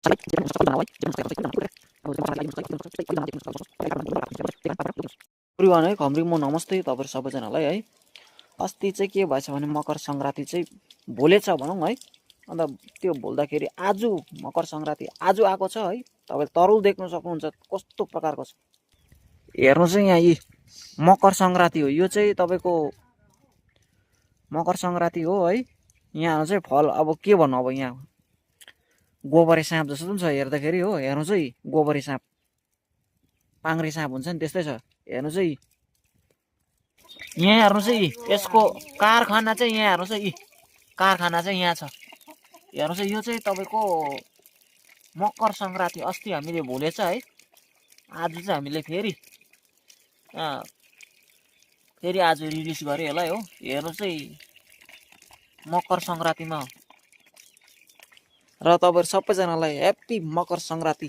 Everyone है, खम्री म नमस्ते तपाईहरु सबैजनालाई है। अस्ति चाहिँ के भएछ भने मकर संक्रान्ति चाहिँ भोलेछ भनौँ है। अन्त त्यो भोल्दाखेरि आज मकर संक्रान्ति आज आएको छ है। तपाईले तरुल देख्न सक्नुहुन्छ कस्तो प्रकारको छ। हेर्नु चाहिँ यहाँ यी मकर संक्रान्ति हो। यो चाहिँ तपाईको मकर संक्रान्ति हो है। यहाँ चाहिँ फल अब के भन्नु, अब यहाँ गोबरे साँप जस्तो पनि छ हेर्दाखेरि हो। हेर्नु चाहिँ गोबरे साँप, पाङ्ग्रे साँप हुन्छ नि त्यस्तै छ। हेर्नु चाहिँ यहाँ हेर्नु चाहिँ यसको कारखाना चाहिँ यहाँ हेर्नु चाहिँ कारखाना चाहिँ यहाँ छ। हेर्नु चाहिँ यो चाहिँ तपाईको मकर संक्रान्ति अस्ति हामीले भोलेछ है। आज चाहिँ हामीले फेरि आज रिलिज गरे यसलाई हो। हेर्नु चाहिँ मकर संक्रान्तिमा र तपाईहरु सबैजनालाई ह्याप्पी मकर संक्रान्ति।